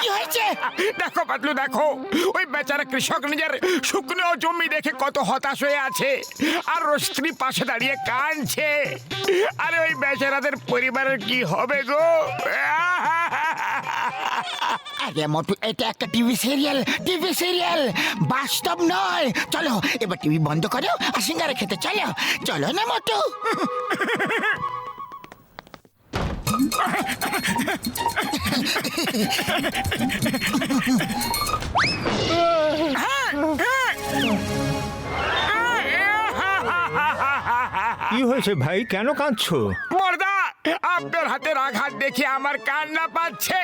কি হয়েছে? দেখো পাতলু, দেখো ওই বেচারা কৃষক নিজের শুকনো জমি দেখে কত হতাশ হয়ে আছে, আর ওর স্ত্রী পাশে দাঁড়িয়ে কাঁদছে। আরে ওই বেচারাদের পরিবারের কি হবে গো? আরে মোটু, এটা একটা টিভি সিরিয়াল, বাস্তব নয়। চলো এবার টিভি বন্ধ করো আর সিঙ্গারা খেতে চলো। চলো না মোটু। কি হয়েছে ভাই, কেন কাঁদছো? মর্দা, আপনার হাতের আঘাত দেখে আমার কান্না পাচ্ছে।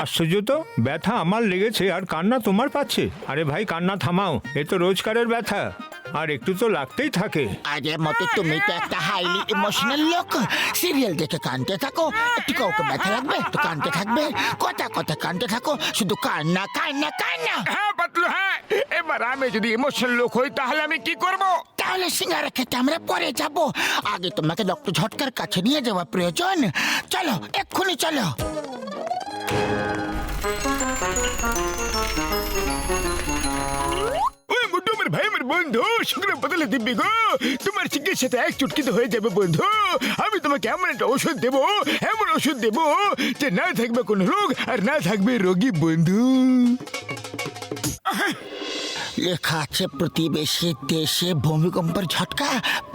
আশ্চর্য তো, ব্যথা আমার লেগেছে আর কান্না তোমার পাচ্ছে। আরে ভাই কান্না থামাও, এ তো রোজকারের ব্যথা, আর একটু তো লাগতেই থাকে। আরে মোটু, তুমি তো একটা হাইলি ইমোশনাল লোক। সিরিয়াল দেখে কাঁদতে থাকো, একটু কাউকে ব্যথা লাগবে তো কাঁদতে থাকবে, কথা কাঁদতে থাকো, শুধু কান্না। হ্যাঁ পাতলু, হ্যাঁ। এবার আমি যদি ইমোশনাল লোক হই তাহলে আমি কি করব? তাহলে সিঙ্গারা খেতে আমরা পরে যাব। আগে তোমাকে ডক্টর ঝটকার কাছে নিয়ে যাওয়া প্রয়োজন। চলো, এক্ষুনি চলো। ওই মোটু, আমার ভাই, আমার বন্ধু, শুকনো বদলে দিব্যি গো, তোমার চিকিৎসাতে এক চুটকিতে হয়ে যাবে বন্ধু। আমি তোমাকে এমন একটা ওষুধ দেবো, এমন ওষুধ দেবো যে না থাকবে কোনো রোগ আর না থাকবে রোগী বন্ধু। লেখা আছে প্রতিবেশী দেশে ভূমিকম্পের ঝটকা,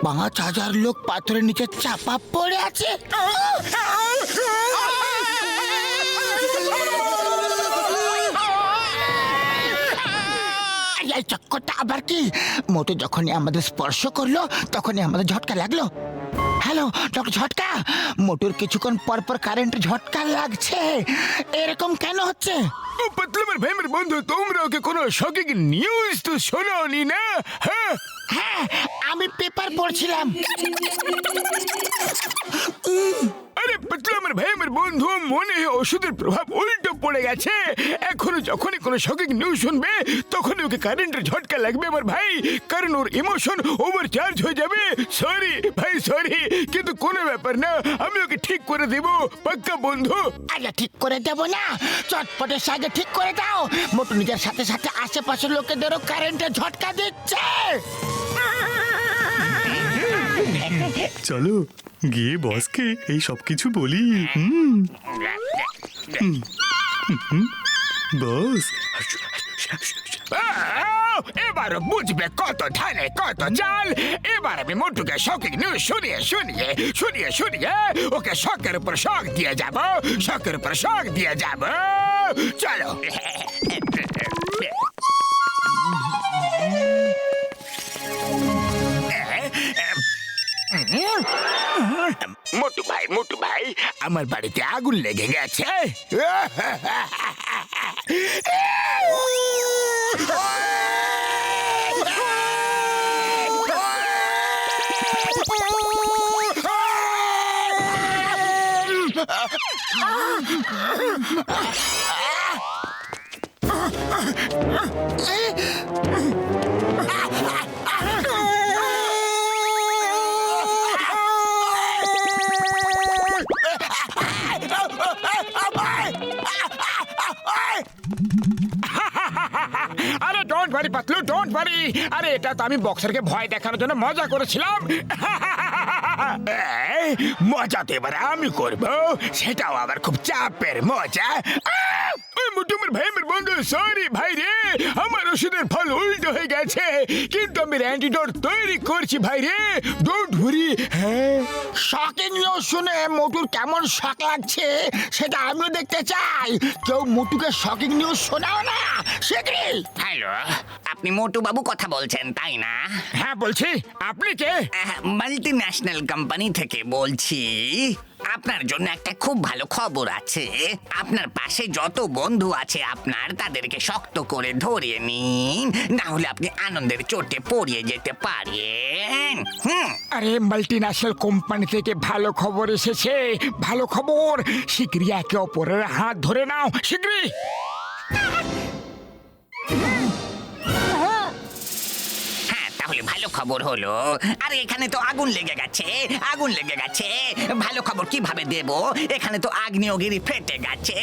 ৫,০০০ লোক পাথরের নিচে চাপা পড়ে আছে। এই চক্করটা আবার কি? মোটু যখনই আমাদের স্পর্শ করলো তখনই আমাদের ঝটকা লাগলো। হ্যালো ডক্টর ঝটকা, মোটুর কিছুক্ষণ পর কারেন্টের ঝটকা লাগছে, এরকম কেন হচ্ছে? ও পাতলু, আমার ভাই, আমার বন্ধু, তোমরা ওকে কোনো শকিং নিউজ তো শোনোনি না? হ্যাঁ, হ্যাঁ, আমি পেপার পড়ছিলাম। আরে পাতলু, আমার ভাই, আমার বন্ধু, মনে হয় ওষুধের প্রভাব উল্টো পড়ে গেছে। এখনো যখনই কোনো শকিং নিউজ শুনবে তখনই ওকে কারেন্টের ঝটকা লাগবে আমার ভাই, কারণ ওর ইমোশন ওভারচার্জ হয়ে যাবে। সরি ভাই, সরি, কিন্তু কোনো ব্যাপার না, আমি ওকে ঠিক করে দেব, পাক্কা বন্ধু। আরে ঠিক করে দেবো না, চটপটের সাথে ঠিক করে দাও। মোটু নিজের সাথে সাথে আশেপাশের লোকেদেরও কারেন্টের ঝটকা দিচ্ছে। চলো গিয়ে বসকে এই সব কিছু বলি। বস, এবার বুঝবে কত ধানে কত চাল। এবার আমি মোটুকে শকিং নিউজ শুনিয়ে ওকে শকের উপর শক দিয়ে যাব, চলো। মোটু ভাই, আমার বাড়িতে আগুন লেগে গেছে। আরে don't worry Patlu, don't worry. আরে এটা তো আমি বক্সারকে ভয় দেখানোর জন্য মজা করেছিলাম। মজা তো এবার আমি করব, সেটাও আবার খুব চাপের মজা। মোটু, আমার ভাই, আমার বন্ধু, সরি ভাই রে, আমার ওষুধের ফল উল্টো হয়ে গেছে, কিন্তু আমি অ্যান্টিডোট তৈরি করছি ভাই রে, ডোন্ট ওয়ারি। হ্যাঁ, শকিং নিউজ শুনে মোটুর কেমন শক লাগছে সেটা আমিও দেখতে চাই। কেউ মোটুকে শকিং নিউজ শোনাও না শিগগিরই। হ্যালো, আপনি মোটু বাবু কথা বলছেন তাই না? হ্যাঁ বলছি, আপনি কে? মাল্টি ন্যাশনাল কোম্পানি থেকে বলছি। আপনার জন্য একটা খুব ভালো খবর আছে। আপনার পাশে যত বন্ধু আছে আপনার, তাদেরকে শক্ত করে ধরে নিন, না হলে আপনি আনন্দের চোটে পড়িয়ে যেতে পারেন। আরে মাল্টি ন্যাশনাল কোম্পানি থেকে ভালো খবর এসেছে, ভালো খবর। শিগগিরই একে অপরের হাত ধরে নাও, শিগগিরই। হ্যাঁ, তাহলে ভালো খবর হলো। আরে এখানে তো আগুন লেগে গেছে, আগুন লেগে গেছে। ভালো খবর কিভাবে দেব? এখানে তো আগ্নেয়গিরি ফেটে গেছে,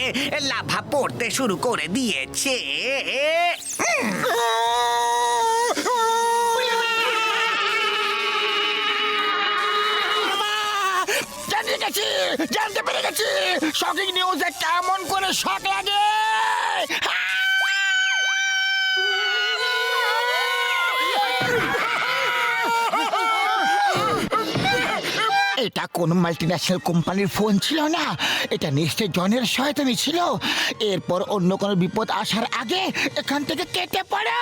লাভা পড়তে শুরু করে দিয়েছে। জানতে পেরে গেছি শকিং নিউজে কেমন করে শক লাগে। এটা কোন মাল্টিন্যাশনাল কোম্পানির ফোন ছিল না, এটা নিশ্চয় জনের শয়তানি ছিল। এরপর অন্য কোনো বিপদ আসার আগে এখান থেকে কেটে পড়ো।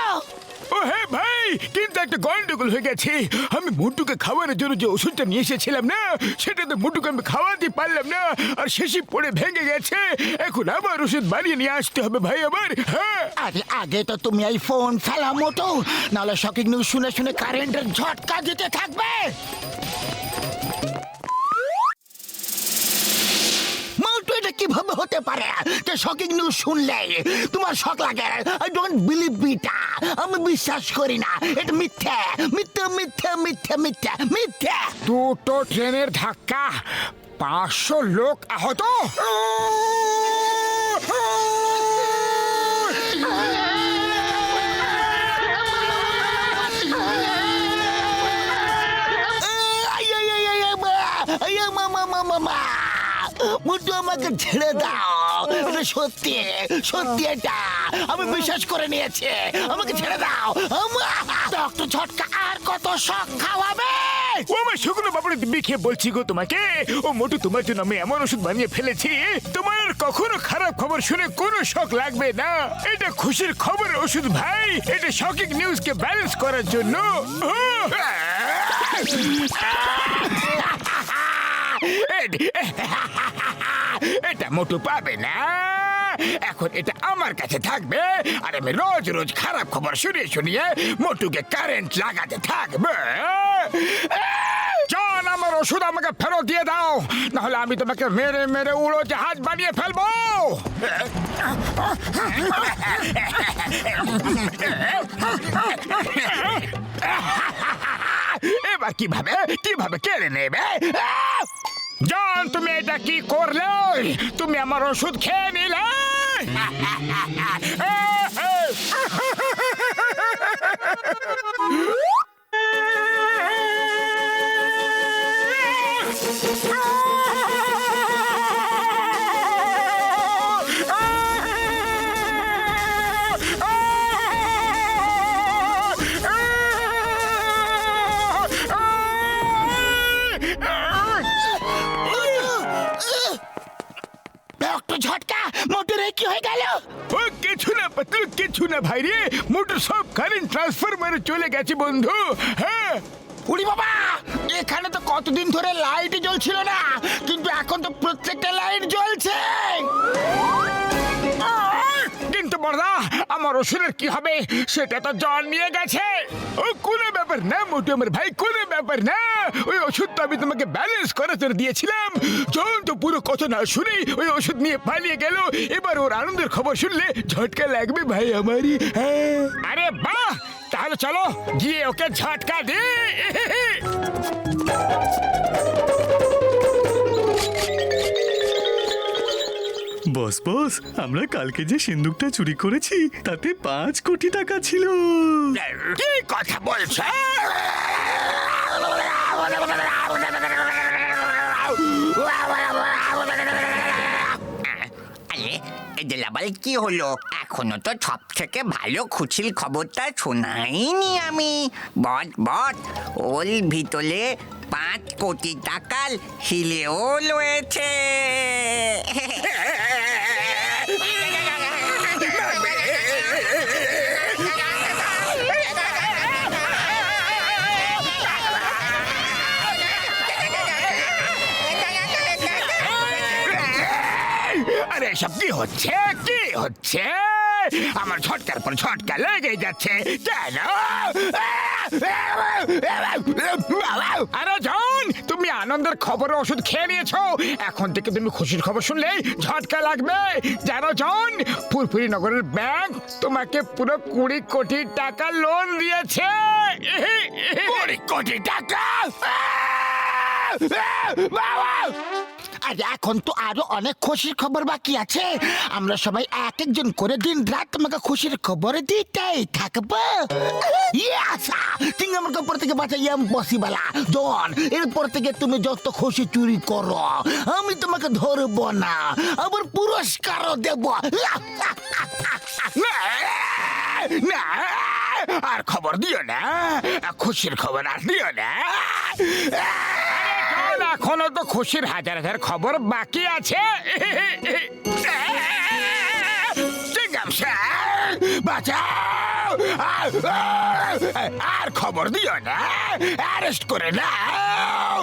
ও হ্যাঁ ভাই, কিন্তু একটা গন্ডগোল হয়ে গেছে। আমি মোটুকে খাওয়ানোর জন্য যে ওষুধটা নিয়ে এসেছিলাম না, সেটা তো মোটুকে আমি খাওয়াতে পারলাম না, আর শেষে পড়ে ভেঙে গেছে। এখন আবার ওষুধ বানিয়ে নিয়ে আসতে হবে ভাই আমার। হ্যাঁ, আরে আগে তো তুমি এই ফোন ফেলা মোটো, নাহলে শকিং নিউজ শুনে শুনে কারেন্টের ঝটকা দিতে থাকবে। মোটো, এটা কিভাবে হতে পারে যে শকিং নিউজ শুনলে তোমার শক লাগে? আই ডোন্ট বিলিভ ইটা, আমি বিশ্বাস করি না। এটা মিথ্যে মিথ্যে মিথ্যে মিথ্যে মিথ্যে মিথ্যে। দুটো ট্রেনের ধাক্কা, 500 লোক আহত। মোটু, আমাকে ছেড়ে দাও। এটা সত্যি সত্যি, এটা আমি বিশ্বাস করে নিয়েছি। আমাকে ছেড়ে দাও। ডক্টর ঝটকা আর কত শখ খাওয়াবে? ও আমার শুকনো বাবুরে দিব্যি খেয়ে বলছি গো তোমাকে। ও মোটু, তোমার জন্য আমি এমন ওষুধ বানিয়ে ফেলেছি, তোমার কখনো খারাপ খবর শুনে কোনো শখ লাগবে না। এটা খুশির খবরের ওষুধ ভাই, এটা শকিং নিউজকে ব্যালেন্স করার জন্য। এটা মোটু পাবে না, এখন এটা আমার কাছে থাকবে, আর আমি রোজ রোজ খারাপ খবর শুনিয়ে শুনিয়ে মোটুকে কারেন্ট লাগাতে থাকবে। চল, আমার ওষুধ আমাকে ফেরত দিয়ে দাও, নাহলে আমি তোমাকে মেরে মেরে উড়ো জাহাজ বানিয়ে ফেলবো। এবার কিভাবে কিভাবে কেড়ে নেবে? জন, তুমি এটা কি করলে? তুমি আমার ওষুধ খেয়ে নিলে। ডক্টর ঝটকা, মোটুর কি হয়ে গেল? ও কিছু না পাতলু, কিছু না ভাই রে, মোটর সব কারেন্ট ট্রান্সফরমারে চলে গেছে বন্ধু। হ্যাঁ, উড়ি বাবা, এখানে তো কতদিন ধরে লাইটই জ্বলছিল না, কিন্তু এখন তো প্রত্যেকটা লাইট জ্বলছে। কিন্তু বড়দা, আমার ওষুধের কি হবে? সেটা তো জন নিয়ে গেছে। ও কোনো ব্যাপার না মোটু আমার ভাই, কোনো ব্যাপার না। ওই ওষুধ তো আমি তোমাকে ব্যালেন্স করার জন্য দিয়েছিলাম। জন তো পুরো কথা না শুনেই ওই ওষুধ নিয়ে পালিয়ে গেল। এবার ওর আনন্দের খবর শুনলে ঝটকা লাগবে ভাই আমারই। হ্যাঁ, আরে বাহ, তাহলে চলো গিয়ে ওকে ঝটকা দে। বস বস, আমরা কালকে যে সিন্দুকটা চুরি করেছি তাতে 5 কোটি টাকা ছিল। কি কথা বলছো? লাবাল কি হলো? এখনো তো সব থেকে ভালো খুশির খবরটা শোনাইনি আমি। বট বট, ওর ভিতরে 5 কোটি টাকার হিলেও রয়েছে। আরে সব কি হচ্ছে, কি হচ্ছে? আমার ঝটকার পর ঝটকা লেগে যাচ্ছে কেন? আরে জন, তুমি আনন্দের খবরের ওষুধ খেয়ে নিয়েছো, এখন থেকে তুমি খুশির খবর শুনলেই ঝটকা লাগবে। জানো জন, ফুরফুরি নগরের ব্যাংক তোমাকে পুরো 20 কোটি টাকা লোন দিয়েছে। কোটি কোটি টাকা বাবা! আর এখন তো আরো অনেক খুশির খবর বাকি আছে। আমরা সবাই এক একজন করে দিন রাত তোমাকে খুশির খবর দিতেই থাকবো। তুমি আমাকে উপর থেকে বাঁচাই ইম্পসিবল জন। এরপর থেকে তুমি যত খুশি চুরি করো আমি তোমাকে ধরবো না, আবার পুরস্কারও দেব। না, আর খবর দিও না, খুশির খবর আর দিও না। এখনো তো খুশির হাজার হাজার খবর বাকি আছে। বাঁচাও, আর খবর দিও না, অ্যারেস্ট করে নাও।